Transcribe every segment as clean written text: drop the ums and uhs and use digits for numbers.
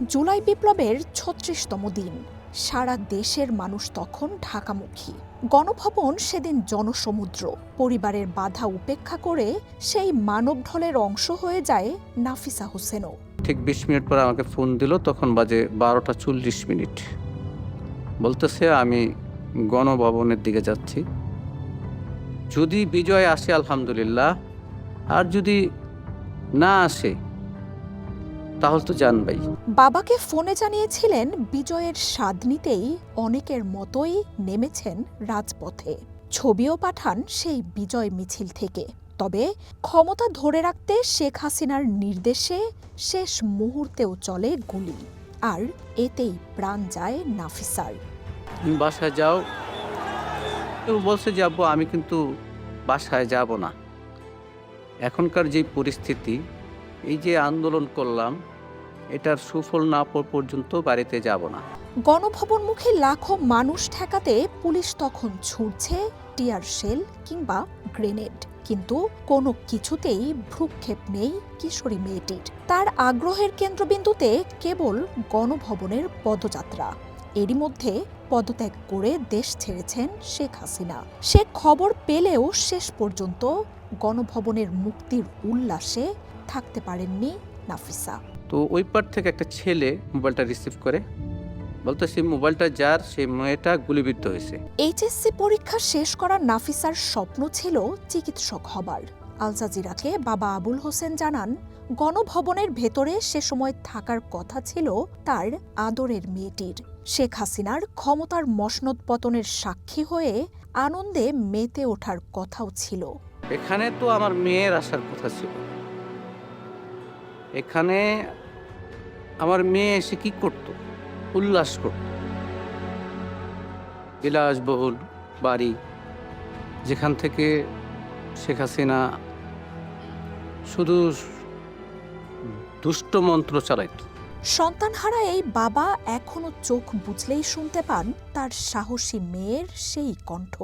জুলাই বিপ্লবের ৩৬তম দিন। সারা দেশের মানুষ তখন ঢাকামুখী। গণভবন সেদিন জনসমুদ্র। পরিবারের বাধা উপেক্ষা করে সেই মানবঢলের অংশ হয়ে যায় নাফিসা হোসেনও। ঠিক ২০ মিনিট পর আমাকে ফোন দিল, তখন বাজে ১২টা ৪০ মিনিট। বলতেছে আমি গণভবনের দিকে যাচ্ছি, যদি বিজয় আসে আলহামদুলিল্লাহ, আর যদি না আসে তাহলে তো জানবাই। বাবাকে ফোনে জানিয়েছিলেন বিজয়ের স্বাদ নিতেই অনেকের মতোই নেমেছেন রাজপথে। ছবিও পাঠান সেই বিজয় মিছিল থেকে। তবে ক্ষমতা ধরে রাখতে শেখ হাসিনার নির্দেশে শেষ মুহূর্তেও চলে গুলি, আর এতেই প্রাণ যায় নাফিসার। তুমি বাসায় যাও। কেউ বলছে যে আব্বু আমি কিন্তু বাসায় যাব না। এখনকার যে পরিস্থিতি, এই যে আন্দোলন করলাম, এটার সুফল না পাওয়া পর্যন্ত বাড়িতে যাব না। গণভবনমুখী লাখো মানুষ ঠেকাতে পুলিশ তখন ছুড়ছে টিয়ার শেল কিংবা গ্রেনেড, কিন্তু কোনো কিছুতেই ভ্রুক্ষেপ নেই কিশোরী মেয়েটির। তার আগ্রহের কেন্দ্রবিন্দুতে কেবল গণভবনের পদযাত্রা। এরই মধ্যে পদত্যাগ করে দেশ ছেড়েছেন শেখ হাসিনা। সে খবর পেলেও শেষ পর্যন্ত গণভবনের মুক্তির উল্লাসে থাকতে পারেননি নাফিসা। তো ওই পার থেকে একটা ছেলে মোবাইলটা রিসিভ করে, বলতে সেই মোবাইলটা যার, সেই মেয়েটা গুলিবিদ্ধ হয়েছে। এইচএসসি পরীক্ষা শেষ করা নাফিসার স্বপ্ন ছিল চিকিৎসক হবার। আল জাজিরাকে বাবা আবুল হোসেন জানান, গণভবনের ভেতরে সে সময় থাকার কথা ছিল তার আদরের মেয়েটির। শেখ হাসিনার ক্ষমতার মসনদ পতনের সাক্ষী হয়ে আনন্দে মেতে ওঠার কথাও ছিল। এখানে তো আমার মেয়ের আসার কথা ছিল। এখানে আমার মেয়ে এসে কি করত? উল্লাস করত। বিলাসবহুল বাড়ি, যেখান থেকে শেখ হাসিনা শুধু দুষ্ট মন্ত্র চালাইত। সন্তানহারা এই বাবা এখনো চোখ বুঝলেই শুনতে পান তার সাহসী মেয়ের সেই কণ্ঠ।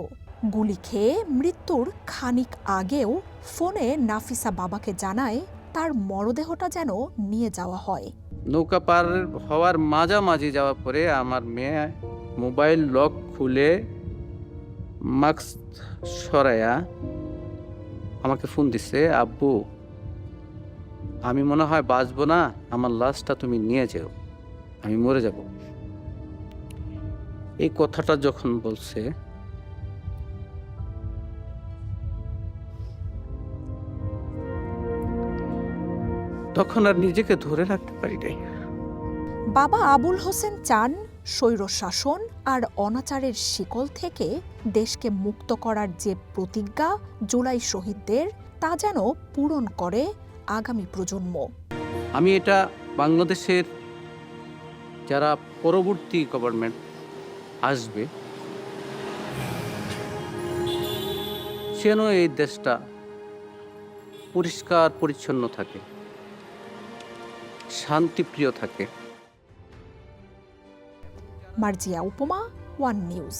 গুলি খেয়ে মৃত্যুর খানিক আগেও ফোনে নাফিসা বাবাকে জানায় তার মরদেহটা যেন নিয়ে যাওয়া হয়। নৌকা পার হওয়ার মাঝামাঝি যাওয়ার পরে আমার মেয়ে মোবাইল লক খুলে মাস্ক সরাইয়া আমাকে ফোন দিছে, আব্বু আমি মনে হয় বাঁচবো না, আমার লাশটা তুমি নিয়ে যাও, আমি মরে যাব। এই কথাটা যখন বলছে, তখন আর নিজেকে ধরে রাখতে পারি নাই। বাবা আবুল হোসেন চান স্বৈরশাসন আর অনাচারের শিকল থেকে দেশকে মুক্ত করার যে প্রতিজ্ঞা জুলাই শহীদদের, তা যেন পূরণ করে আগামী প্রজন্ম। আমি এটা বাংলাদেশের যারা পরবর্তী গভর্নমেন্ট আসবে, যেন এই দেশটা পরিষ্কার পরিচ্ছন্ন থাকে, শান্তিপ্রিয় থাকে। মার্জিয়া উপমা, ওয়ান নিউজ।